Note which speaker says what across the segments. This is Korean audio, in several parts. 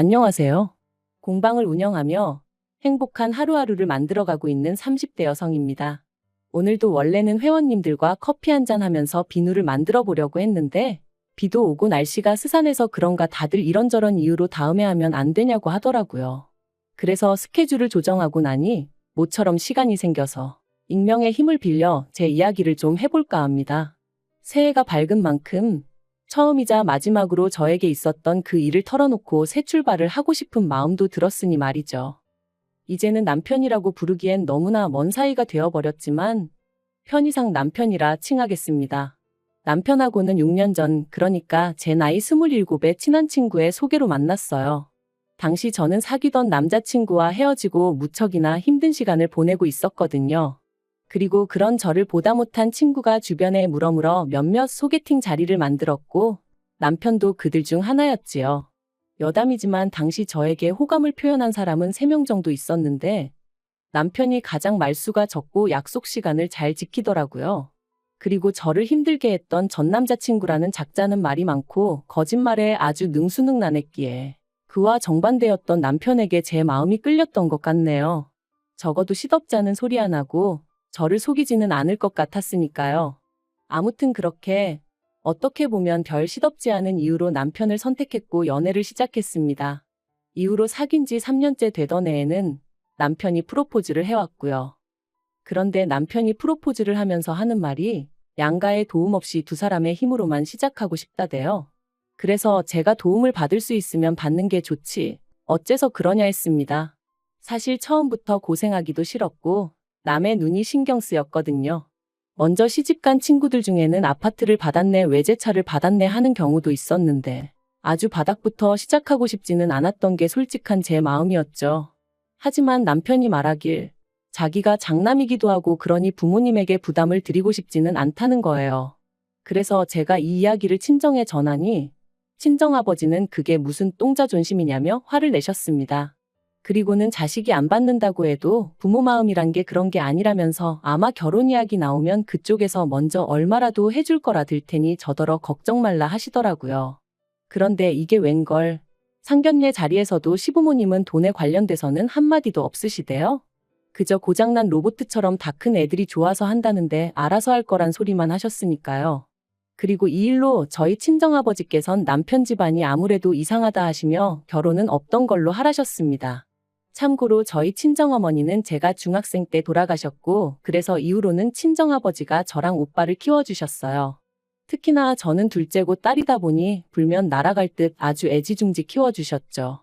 Speaker 1: 안녕하세요. 공방을 운영하며 행복한 하루하루를 만들어가고 있는 30대 여성입니다. 오늘도 원래는 회원님들과 커피 한잔 하면서 비누를 만들어 보려고 했는데 비도 오고 날씨가 스산해서 그런가 다들 이런저런 이유로 다음에 하면 안 되냐고 하더라고요. 그래서 스케줄을 조정하고 나니 모처럼 시간이 생겨서 익명의 힘을 빌려 제 이야기를 좀 해볼까 합니다. 새해가 밝은 만큼 처음이자 마지막으로 저에게 있었던 그 일을 털어놓고 새 출발을 하고 싶은 마음도 들었으니 말이죠. 이제는 남편이라고 부르기엔 너무나 먼 사이가 되어버렸지만 편의상 남편이라 칭하겠습니다. 남편하고는 6년 전, 그러니까 제 나이 27의 친한 친구의 소개로 만났어요. 당시 저는 사귀던 남자친구와 헤어지고 무척이나 힘든 시간을 보내고 있었거든요. 그리고 그런 저를 보다 못한 친구가 주변에 물어물어 몇몇 소개팅 자리를 만들었고 남편도 그들 중 하나였지요. 여담이지만 당시 저에게 호감을 표현한 사람은 3명 정도 있었는데 남편이 가장 말수가 적고 약속 시간을 잘 지키더라고요. 그리고 저를 힘들게 했던 전 남자친구라는 작자는 말이 많고 거짓말에 아주 능수능란했기에 그와 정반대였던 남편에게 제 마음이 끌렸던 것 같네요. 적어도 시덥잖은 소리 안 하고 저를 속이지는 않을 것 같았으니까요. 아무튼 그렇게 어떻게 보면 별 시덥지 않은 이유로 남편을 선택했고 연애를 시작했습니다. 이후로 사귄 지 3년째 되던 해에는 남편이 프로포즈를 해왔고요. 그런데 남편이 프로포즈를 하면서 하는 말이 양가의 도움 없이 두 사람의 힘으로만 시작하고 싶다대요. 그래서 제가 도움을 받을 수 있으면 받는 게 좋지 어째서 그러냐 했습니다. 사실 처음부터 고생하기도 싫었고 남의 눈이 신경 쓰였거든요. 먼저 시집간 친구들 중에는 아파트를 받았네, 외제차를 받았네 하는 경우도 있었는데 아주 바닥부터 시작하고 싶지는 않았던 게 솔직한 제 마음이었죠. 하지만 남편이 말하길 자기가 장남이기도 하고 그러니 부모님에게 부담을 드리고 싶지는 않다는 거예요. 그래서 제가 이 이야기를 친정에 전하니 친정아버지는 그게 무슨 똥자존심이냐며 화를 내셨습니다. 그리고는 자식이 안 받는다고 해도 부모 마음이란 게 그런 게 아니라면서 아마 결혼 이야기 나오면 그쪽에서 먼저 얼마라도 해줄 거라 들 테니 저더러 걱정 말라 하시더라고요. 그런데 이게 웬걸. 상견례 자리에서도 시부모님은 돈에 관련돼서는 한마디도 없으시대요. 그저 고장난 로보트처럼 다 큰 애들이 좋아서 한다는데 알아서 할 거란 소리만 하셨으니까요. 그리고 이 일로 저희 친정아버지께선 남편 집안이 아무래도 이상하다 하시며 결혼은 없던 걸로 하라셨습니다. 참고로 저희 친정어머니는 제가 중학생 때 돌아가셨고 그래서 이후로는 친정아버지가 저랑 오빠를 키워주셨어요. 특히나 저는 둘째고 딸이다 보니 불면 날아갈 듯 아주 애지중지 키워주셨죠.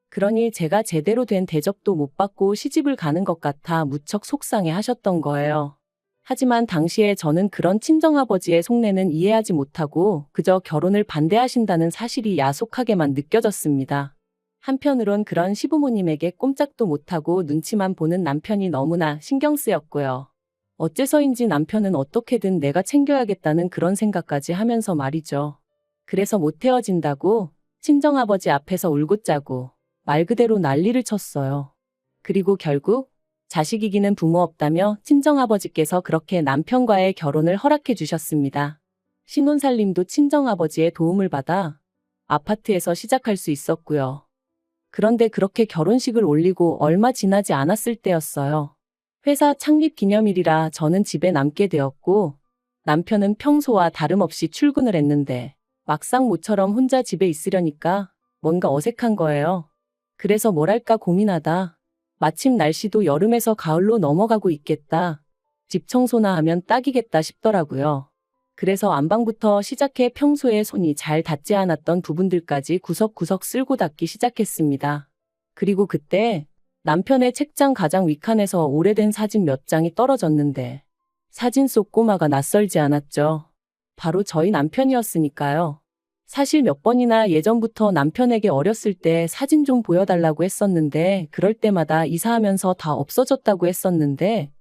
Speaker 1: 그러니 제가 제대로 된 대접도 못 받고 시집을 가는 것 같아 무척 속상해 하셨던 거예요. 하지만 당시에 저는 그런 친정아버지의 속내는 이해하지 못하고 그저 결혼을 반대하신다는 사실이 야속하게만 느껴졌습니다. 한편으론 그런 시부모님에게 꼼짝도 못하고 눈치만 보는 남편이 너무나 신경 쓰였고요. 어째서인지 남편은 어떻게든 내가 챙겨야겠다는 그런 생각까지 하면서 말이죠. 그래서 못 헤어진다고 친정아버지 앞에서 울고 짜고 말 그대로 난리를 쳤어요. 그리고 결국 자식 이기는 부모 없다며 친정아버지께서 그렇게 남편과의 결혼을 허락해 주셨습니다. 신혼살림도 친정아버지의 도움을 받아 아파트에서 시작할 수 있었고요. 그런데 그렇게 결혼식을 올리고 얼마 지나지 않았을 때였어요. 회사 창립 기념일이라 저는 집에 남게 되었고 남편은 평소와 다름없이 출근을 했는데 막상 모처럼 혼자 집에 있으려니까 뭔가 어색한 거예요. 그래서 뭘 할까 고민하다 마침 날씨도 여름에서 가을로 넘어가고 있겠다. 집 청소나 하면 딱이겠다 싶더라고요. 그래서 안방부터 시작해 평소에 손이 잘 닿지 않았던 부분들까지 구석구석 쓸고 닦기 시작했습니다. 그리고 그때 남편의 책장 가장 윗칸에서 오래된 사진 몇 장이 떨어졌는데 사진 속 꼬마가 낯설지 않았죠. 바로 저희 남편이었으니까요. 사실 몇 번이나 예전부터 남편에게 어렸을 때 사진 좀 보여달라고 했었는데 그럴 때마다 이사하면서 다 없어졌다고 했었는데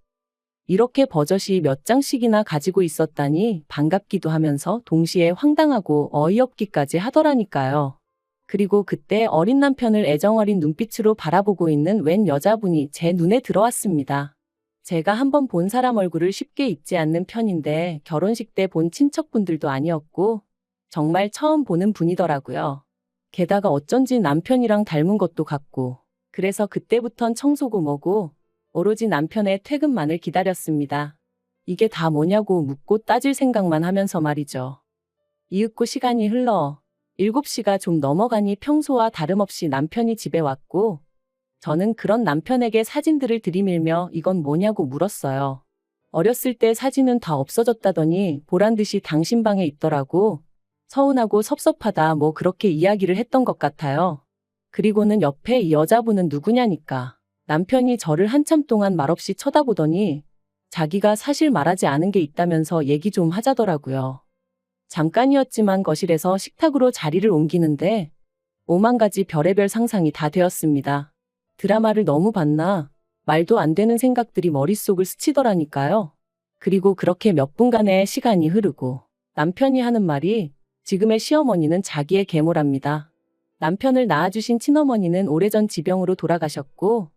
Speaker 1: 이렇게 버젓이 몇 장씩이나 가지고 있었다니 반갑기도 하면서 동시에 황당하고 어이없기까지 하더라니까요. 그리고 그때 어린 남편을 애정어린 눈빛으로 바라보고 있는 웬 여자분이 제 눈에 들어왔습니다. 제가 한번 본 사람 얼굴을 쉽게 잊지 않는 편인데 결혼식 때 본 친척분들도 아니었고 정말 처음 보는 분이더라고요. 게다가 어쩐지 남편이랑 닮은 것도 같고. 그래서 그때부턴 청소고 뭐고 오로지 남편의 퇴근만을 기다렸습니다. 이게 다 뭐냐고 묻고 따질 생각만 하면서 말이죠. 이윽고 시간이 흘러 7시가 좀 넘어가니 평소와 다름없이 남편이 집에 왔고 저는 그런 남편에게 사진들을 들이밀며 이건 뭐냐고 물었어요. 어렸을 때 사진은 다 없어졌다더니 보란듯이 당신 방에 있더라고. 서운하고 섭섭하다 뭐 그렇게 이야기를 했던 것 같아요. 그리고는 옆에 이 여자분은 누구냐니까. 남편이 저를 한참 동안 말없이 쳐다보더니 자기가 사실 말하지 않은 게 있다면서 얘기 좀 하자더라고요. 잠깐이었지만 거실에서 식탁으로 자리를 옮기는데 오만 가지 별의별 상상이 다 되었습니다. 드라마를 너무 봤나? 말도 안 되는 생각들이 머릿속을 스치더라니까요. 그리고 그렇게 몇 분간의 시간이 흐르고 남편이 하는 말이 지금의 시어머니는 자기의 계모랍니다. 남편을 낳아주신 친어머니는 오래전 지병으로 돌아가셨고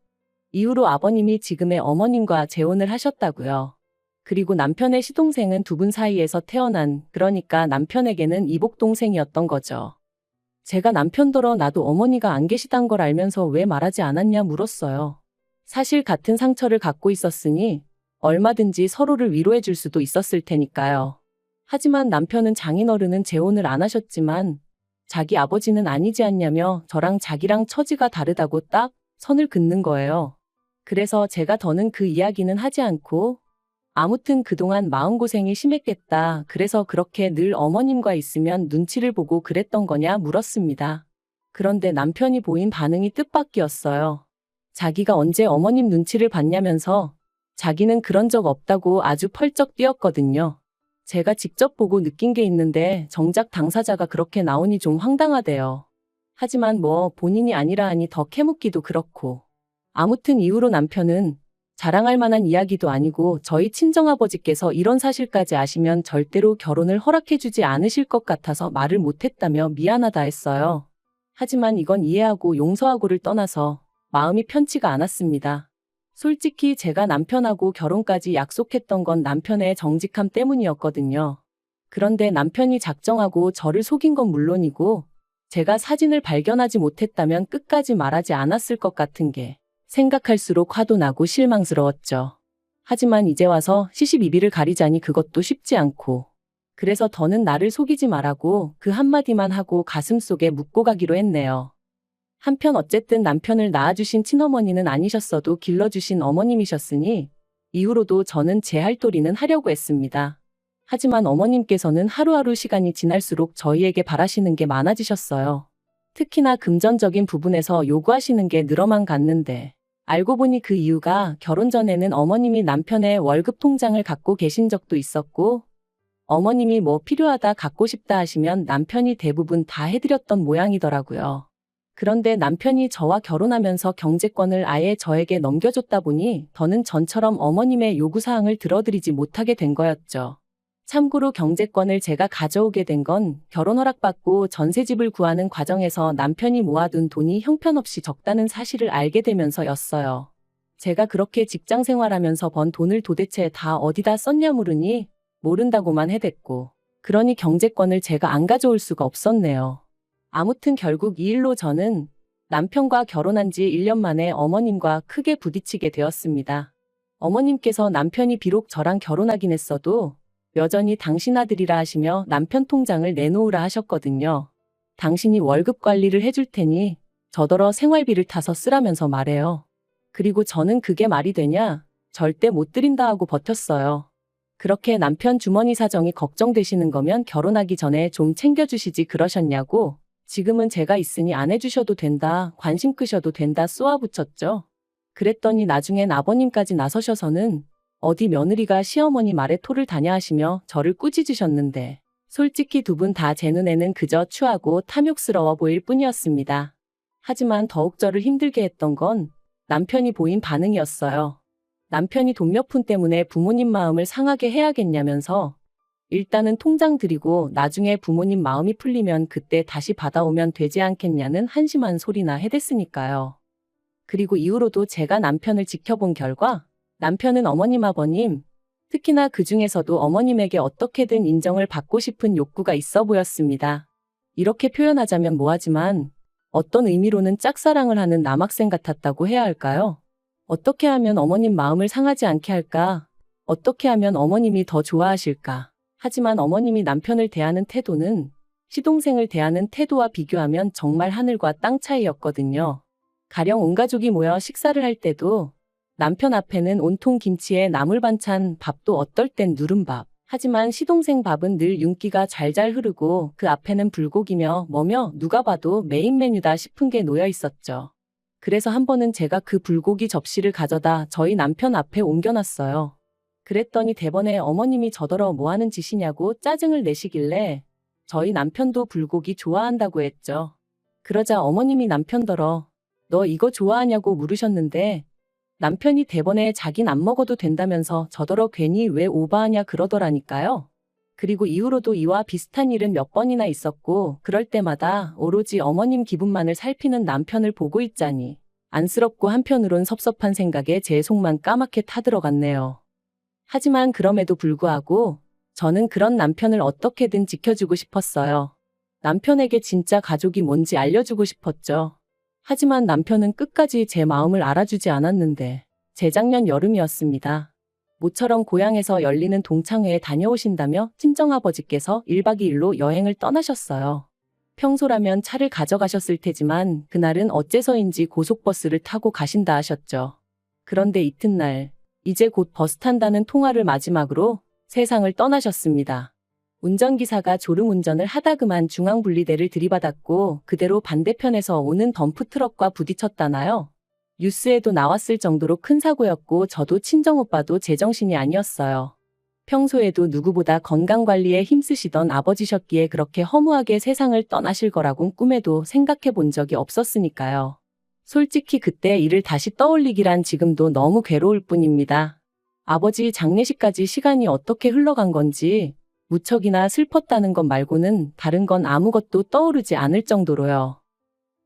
Speaker 1: 이후로 아버님이 지금의 어머님과 재혼을 하셨다고요. 그리고 남편의 시동생은 두 분 사이에서 태어난, 그러니까 남편에게는 이복동생이었던 거죠. 제가 남편더러 나도 어머니가 안 계시단 걸 알면서 왜 말하지 않았냐 물었어요. 사실 같은 상처를 갖고 있었으니 얼마든지 서로를 위로해 줄 수도 있었을 테니까요. 하지만 남편은 장인어른은 재혼을 안 하셨지만 자기 아버지는 아니지 않냐며 저랑 자기랑 처지가 다르다고 딱 선을 긋는 거예요. 그래서 제가 더는 그 이야기는 하지 않고 아무튼 그동안 마음고생이 심했겠다. 그래서 그렇게 늘 어머님과 있으면 눈치를 보고 그랬던 거냐 물었습니다. 그런데 남편이 보인 반응이 뜻밖이었어요. 자기가 언제 어머님 눈치를 봤냐면서 자기는 그런 적 없다고 아주 펄쩍 뛰었거든요. 제가 직접 보고 느낀 게 있는데 정작 당사자가 그렇게 나오니 좀 황당하대요. 하지만 뭐 본인이 아니라 하니 더 캐묻기도 그렇고. 아무튼 이후로 남편은 자랑할 만한 이야기도 아니고 저희 친정아버지께서 이런 사실까지 아시면 절대로 결혼을 허락해주지 않으실 것 같아서 말을 못했다며 미안하다 했어요. 하지만 이건 이해하고 용서하고를 떠나서 마음이 편치가 않았습니다. 솔직히 제가 남편하고 결혼까지 약속했던 건 남편의 정직함 때문이었거든요. 그런데 남편이 작정하고 저를 속인 건 물론이고 제가 사진을 발견하지 못했다면 끝까지 말하지 않았을 것 같은 게 생각할수록 화도 나고 실망스러웠죠. 하지만 이제 와서 시시비비를 가리자니 그것도 쉽지 않고 그래서 더는 나를 속이지 말라고 그 한마디만 하고 가슴속에 묻고 가기로 했네요. 한편 어쨌든 남편을 낳아주신 친어머니는 아니셨어도 길러주신 어머님이셨으니 이후로도 저는 제 할 도리는 하려고 했습니다. 하지만 어머님께서는 하루하루 시간이 지날수록 저희에게 바라시는 게 많아지셨어요. 특히나 금전적인 부분에서 요구하시는 게 늘어만 갔는데 알고 보니 그 이유가 결혼 전에는 어머님이 남편의 월급 통장을 갖고 계신 적도 있었고 어머님이 뭐 필요하다 갖고 싶다 하시면 남편이 대부분 다 해드렸던 모양이더라고요. 그런데 남편이 저와 결혼하면서 경제권을 아예 저에게 넘겨줬다 보니 더는 전처럼 어머님의 요구사항을 들어드리지 못하게 된 거였죠. 참고로 경제권을 제가 가져오게 된 건 결혼 허락받고 전세집을 구하는 과정에서 남편이 모아둔 돈이 형편없이 적다는 사실을 알게 되면서였어요. 제가 그렇게 직장 생활하면서 번 돈을 도대체 다 어디다 썼냐 물으니 모른다고만 해댔고 그러니 경제권을 제가 안 가져올 수가 없었네요. 아무튼 결국 이 일로 저는 남편과 결혼한 지 1년 만에 어머님과 크게 부딪히게 되었습니다. 어머님께서 남편이 비록 저랑 결혼하긴 했어도 여전히 당신 아들이라 하시며 남편 통장을 내놓으라 하셨거든요. 당신이 월급 관리를 해줄 테니 저더러 생활비를 타서 쓰라면서 말해요. 그리고 저는 그게 말이 되냐? 절대 못 드린다 하고 버텼어요. 그렇게 남편 주머니 사정이 걱정되시는 거면 결혼하기 전에 좀 챙겨주시지 그러셨냐고. 지금은 제가 있으니 안 해주셔도 된다, 관심 끄셔도 된다 쏘아붙였죠. 그랬더니 나중엔 아버님까지 나서셔서는 어디 며느리가 시어머니 말에 토를 다냐 하시며 저를 꾸짖으셨는데 솔직히 두 분 다 제 눈에는 그저 추하고 탐욕스러워 보일 뿐이었습니다. 하지만 더욱 저를 힘들게 했던 건 남편이 보인 반응이었어요. 남편이 돈 몇 푼 때문에 부모님 마음을 상하게 해야겠냐면서 일단은 통장 드리고 나중에 부모님 마음이 풀리면 그때 다시 받아오면 되지 않겠냐는 한심한 소리나 해댔으니까요. 그리고 이후로도 제가 남편을 지켜본 결과 남편은 어머님 아버님, 특히나 그 중에서도 어머님에게 어떻게든 인정을 받고 싶은 욕구가 있어 보였습니다. 이렇게 표현하자면 뭐하지만 어떤 의미로는 짝사랑을 하는 남학생 같았다고 해야 할까요? 어떻게 하면 어머님 마음을 상하지 않게 할까? 어떻게 하면 어머님이 더 좋아하실까? 하지만 어머님이 남편을 대하는 태도는 시동생을 대하는 태도와 비교하면 정말 하늘과 땅 차이였거든요. 가령 온 가족이 모여 식사를 할 때도 남편 앞에는 온통 김치에 나물 반찬, 밥도 어떨 땐 누른밥. 하지만 시동생 밥은 늘 윤기가 잘잘 흐르고 그 앞에는 불고기며 뭐며 누가 봐도 메인 메뉴다 싶은 게 놓여 있었죠. 그래서 한 번은 제가 그 불고기 접시를 가져다 저희 남편 앞에 옮겨놨어요. 그랬더니 대번에 어머님이 저더러 뭐하는 짓이냐고 짜증을 내시길래 저희 남편도 불고기 좋아한다고 했죠. 그러자 어머님이 남편더러 너 이거 좋아하냐고 물으셨는데 남편이 대번에 자긴 안 먹어도 된다면서 저더러 괜히 왜 오바하냐 그러더라니까요. 그리고 이후로도 이와 비슷한 일은 몇 번이나 있었고 그럴 때마다 오로지 어머님 기분만을 살피는 남편을 보고 있자니 안쓰럽고 한편으론 섭섭한 생각에 제 속만 까맣게 타들어갔네요. 하지만 그럼에도 불구하고 저는 그런 남편을 어떻게든 지켜주고 싶었어요. 남편에게 진짜 가족이 뭔지 알려주고 싶었죠. 하지만 남편은 끝까지 제 마음을 알아주지 않았는데 재작년 여름이었습니다. 모처럼 고향에서 열리는 동창회에 다녀오신다며 친정아버지께서 1박 2일로 여행을 떠나셨어요. 평소라면 차를 가져가셨을 테지만 그날은 어째서인지 고속버스를 타고 가신다 하셨죠. 그런데 이튿날 이제 곧 버스 탄다는 통화를 마지막으로 세상을 떠나셨습니다. 운전기사가 졸음운전을 하다 그만 중앙분리대를 들이받았고 그대로 반대편에서 오는 덤프트럭과 부딪혔다나요? 뉴스에도 나왔을 정도로 큰 사고였고 저도 친정오빠도 제정신이 아니었어요. 평소에도 누구보다 건강관리에 힘쓰시던 아버지셨기에 그렇게 허무하게 세상을 떠나실 거라곤 꿈에도 생각해 본 적이 없었으니까요. 솔직히 그때 일을 다시 떠올리기란 지금도 너무 괴로울 뿐입니다. 아버지 장례식까지 시간이 어떻게 흘러간 건지 무척이나 슬펐다는 것 말고는 다른 건 아무것도 떠오르지 않을 정도로요.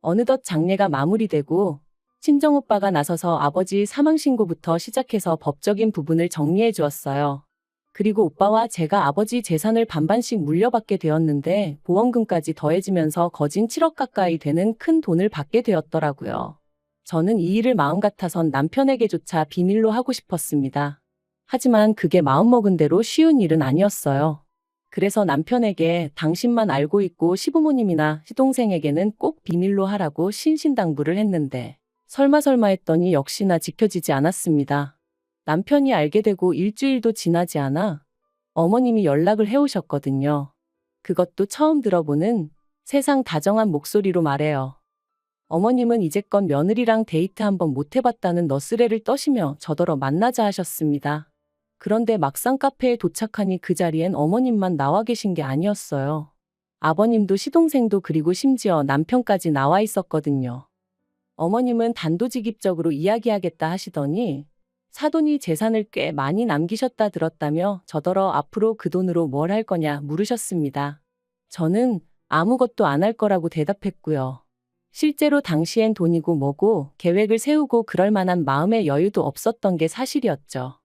Speaker 1: 어느덧 장례가 마무리되고 친정오빠가 나서서 아버지 사망신고부터 시작해서 법적인 부분을 정리해 주었어요. 그리고 오빠와 제가 아버지 재산을 반반씩 물려받게 되었는데 보험금까지 더해지면서 거진 7억 가까이 되는 큰 돈을 받게 되었더라고요. 저는 이 일을 마음 같아선 남편에게조차 비밀로 하고 싶었습니다. 하지만 그게 마음먹은 대로 쉬운 일은 아니었어요. 그래서 남편에게 당신만 알고 있고 시부모님이나 시동생에게는 꼭 비밀로 하라고 신신당부를 했는데 설마 했더니 역시나 지켜지지 않았습니다. 남편이 알게 되고 일주일도 지나지 않아 어머님이 연락을 해오셨거든요. 그것도 처음 들어보는 세상 다정한 목소리로 말해요. 어머님은 이제껏 며느리랑 데이트 한번 못 해봤다는 너스레를 떠시며 저더러 만나자 하셨습니다. 그런데 막상 카페에 도착하니 그 자리엔 어머님만 나와 계신 게 아니었어요. 아버님도 시동생도 그리고 심지어 남편까지 나와 있었거든요. 어머님은 단도직입적으로 이야기하겠다 하시더니 사돈이 재산을 꽤 많이 남기셨다 들었다며 저더러 앞으로 그 돈으로 뭘 할 거냐 물으셨습니다. 저는 아무것도 안 할 거라고 대답했고요. 실제로 당시엔 돈이고 뭐고 계획을 세우고 그럴 만한 마음의 여유도 없었던 게 사실이었죠.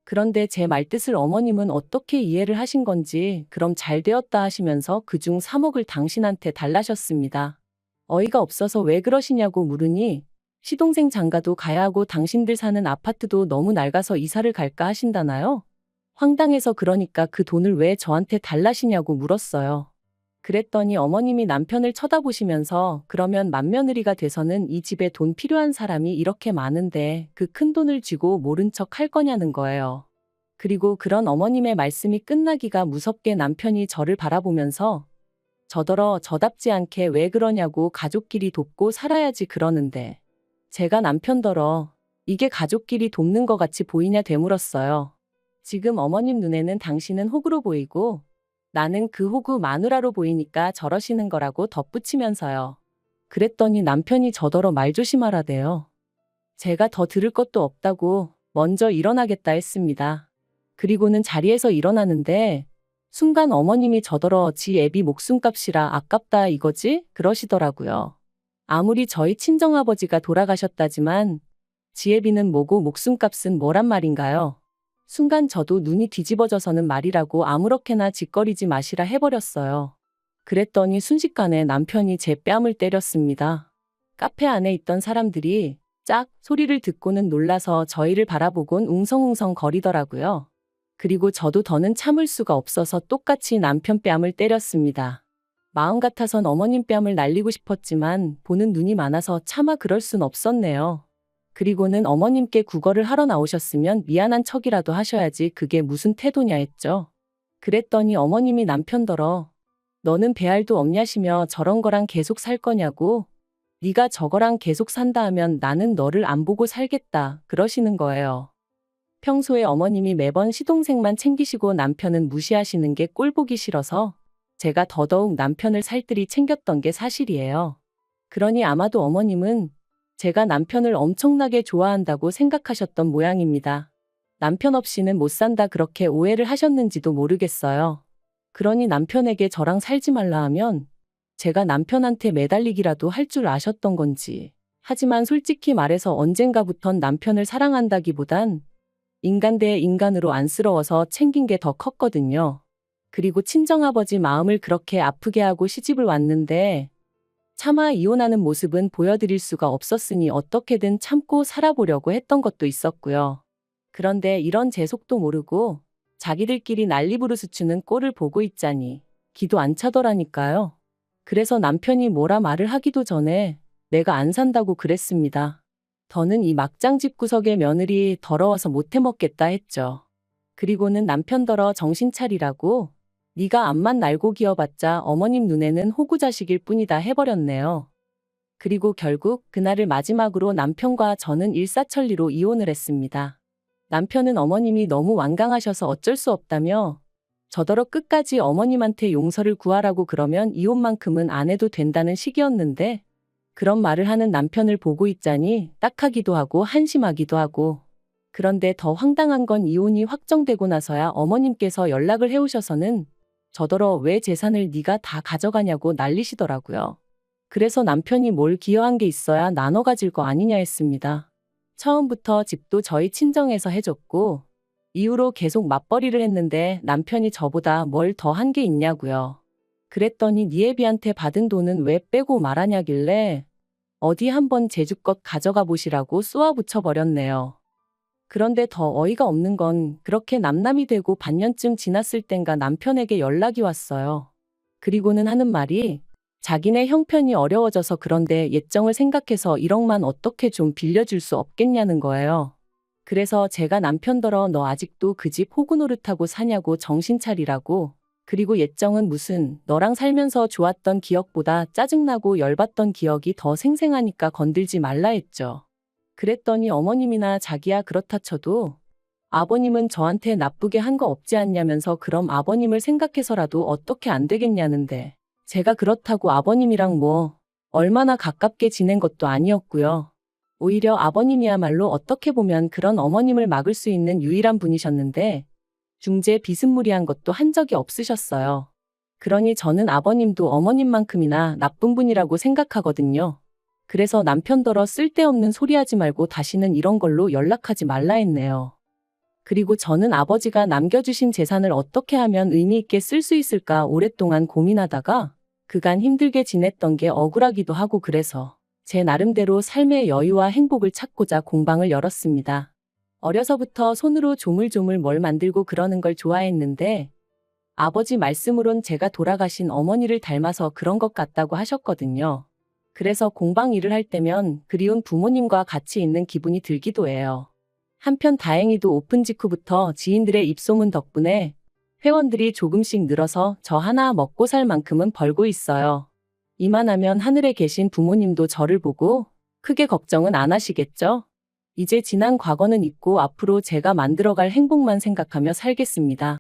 Speaker 1: 그런데 제 말뜻을 어머님은 어떻게 이해를 하신 건지 그럼 잘 되었다 하시면서 그중 3억을 당신한테 달라셨습니다. 어이가 없어서 왜 그러시냐고 물으니 시동생 장가도 가야 하고 당신들 사는 아파트도 너무 낡아서 이사를 갈까 하신다나요? 황당해서 그러니까 그 돈을 왜 저한테 달라시냐고 물었어요. 그랬더니 어머님이 남편을 쳐다보시면서 그러면 맏며느리가 돼서는 이 집에 돈 필요한 사람이 이렇게 많은데 그 큰 돈을 쥐고 모른 척 할 거냐는 거예요. 그리고 그런 어머님의 말씀이 끝나기가 무섭게 남편이 저를 바라보면서 저더러 저답지 않게 왜 그러냐고 가족끼리 돕고 살아야지 그러는데 제가 남편더러 이게 가족끼리 돕는 것 같이 보이냐 되물었어요. 지금 어머님 눈에는 당신은 호구로 보이고 나는 그 호구 마누라로 보이니까 저러시는 거라고 덧붙이면서요. 그랬더니 남편이 저더러 말 조심하라대요. 제가 더 들을 것도 없다고 먼저 일어나겠다 했습니다. 그리고는 자리에서 일어나는데 순간 어머님이 저더러 지 애비 목숨값이라 아깝다 이거지? 그러시더라고요. 아무리 저희 친정아버지가 돌아가셨다지만 지 애비는 뭐고 목숨값은 뭐란 말인가요? 순간 저도 눈이 뒤집어져서는 말이라고 아무렇게나 짓거리지 마시라 해버렸어요. 그랬더니 순식간에 남편이 제 뺨을 때렸습니다. 카페 안에 있던 사람들이 짝 소리를 듣고는 놀라서 저희를 바라보곤 웅성웅성 거리더라고요. 그리고 저도 더는 참을 수가 없어서 똑같이 남편 뺨을 때렸습니다. 마음 같아선 어머님 뺨을 날리고 싶었지만 보는 눈이 많아서 차마 그럴 순 없었네요. 그리고는 어머님께 구걸을 하러 나오셨으면 미안한 척이라도 하셔야지 그게 무슨 태도냐 했죠. 그랬더니 어머님이 남편더러 너는 배알도 없냐시며 저런 거랑 계속 살 거냐고, 네가 저거랑 계속 산다 하면 나는 너를 안 보고 살겠다 그러시는 거예요. 평소에 어머님이 매번 시동생만 챙기시고 남편은 무시하시는 게 꼴보기 싫어서 제가 더더욱 남편을 살뜰히 챙겼던 게 사실이에요. 그러니 아마도 어머님은 제가 남편을 엄청나게 좋아한다고 생각하셨던 모양입니다. 남편 없이는 못 산다 그렇게 오해를 하셨는지도 모르겠어요. 그러니 남편에게 저랑 살지 말라 하면 제가 남편한테 매달리기라도 할 줄 아셨던 건지. 하지만 솔직히 말해서 언젠가부턴 남편을 사랑한다기보단 인간 대 인간으로 안쓰러워서 챙긴 게 더 컸거든요. 그리고 친정아버지 마음을 그렇게 아프게 하고 시집을 왔는데 차마 이혼하는 모습은 보여드릴 수가 없었으니 어떻게든 참고 살아보려고 했던 것도 있었고요. 그런데 이런 제 속도 모르고 자기들끼리 난리부르스 추는 꼴을 보고 있자니 기도 안 차더라니까요. 그래서 남편이 뭐라 말을 하기도 전에 내가 안 산다고 그랬습니다. 더는 이 막장 집구석의 며느리 더러워서 못 해먹겠다 했죠. 그리고는 남편더러 정신 차리라고 네가 앞만 날고 기어봤자 어머님 눈에는 호구자식일 뿐이다 해버렸네요. 그리고 결국 그날을 마지막으로 남편과 저는 일사천리로 이혼을 했습니다. 남편은 어머님이 너무 완강하셔서 어쩔 수 없다며 저더러 끝까지 어머님한테 용서를 구하라고 그러면 이혼만큼은 안 해도 된다는 식이었는데 그런 말을 하는 남편을 보고 있자니 딱하기도 하고 한심하기도 하고. 그런데 더 황당한 건 이혼이 확정되고 나서야 어머님께서 연락을 해오셔서는 저더러 왜 재산을 네가 다 가져가냐고 난리시더라고요. 그래서 남편이 뭘 기여한 게 있어야 나눠 가질 거 아니냐 했습니다. 처음부터 집도 저희 친정에서 해줬고 이후로 계속 맞벌이를 했는데 남편이 저보다 뭘 더 한 게 있냐고요. 그랬더니 네 애비한테 받은 돈은 왜 빼고 말하냐길래 어디 한번 제주껏 가져가 보시라고 쏘아붙여 버렸네요. 그런데 더 어이가 없는 건 그렇게 남남이 되고 반년쯤 지났을 땐가 남편에게 연락이 왔어요. 그리고는 하는 말이 자기네 형편이 어려워져서 그런데 예정을 생각해서 1억만 어떻게 좀 빌려줄 수 없겠냐는 거예요. 그래서 제가 남편더러 너 아직도 그 집 호구 노릇하고 사냐고 정신 차리라고. 그리고 예정은 무슨 너랑 살면서 좋았던 기억보다 짜증나고 열받던 기억이 더 생생하니까 건들지 말라 했죠. 그랬더니 어머님이나 자기야 그렇다 쳐도 아버님은 저한테 나쁘게 한 거 없지 않냐면서 그럼 아버님을 생각해서라도 어떻게 안 되겠냐는데 제가 그렇다고 아버님이랑 뭐 얼마나 가깝게 지낸 것도 아니었고요. 오히려 아버님이야말로 어떻게 보면 그런 어머님을 막을 수 있는 유일한 분이셨는데 중재 비스무리한 것도 한 적이 없으셨어요. 그러니 저는 아버님도 어머님만큼이나 나쁜 분이라고 생각하거든요. 그래서 남편더러 쓸데없는 소리 하지 말고 다시는 이런 걸로 연락하지 말라 했네요. 그리고 저는 아버지가 남겨주신 재산을 어떻게 하면 의미 있게 쓸 수 있을까 오랫동안 고민하다가 그간 힘들게 지냈던 게 억울하기도 하고 그래서 제 나름대로 삶의 여유와 행복을 찾고자 공방을 열었습니다. 어려서부터 손으로 조물조물 뭘 만들고 그러는 걸 좋아했는데 아버지 말씀으론 제가 돌아가신 어머니를 닮아서 그런 것 같다고 하셨거든요. 그래서 공방 일을 할 때면 그리운 부모님과 같이 있는 기분이 들기도 해요. 한편 다행히도 오픈 직후부터 지인들의 입소문 덕분에 회원들이 조금씩 늘어서 저 하나 먹고 살 만큼은 벌고 있어요. 이만하면 하늘에 계신 부모님도 저를 보고 크게 걱정은 안 하시겠죠? 이제 지난 과거는 잊고 앞으로 제가 만들어갈 행복만 생각하며 살겠습니다.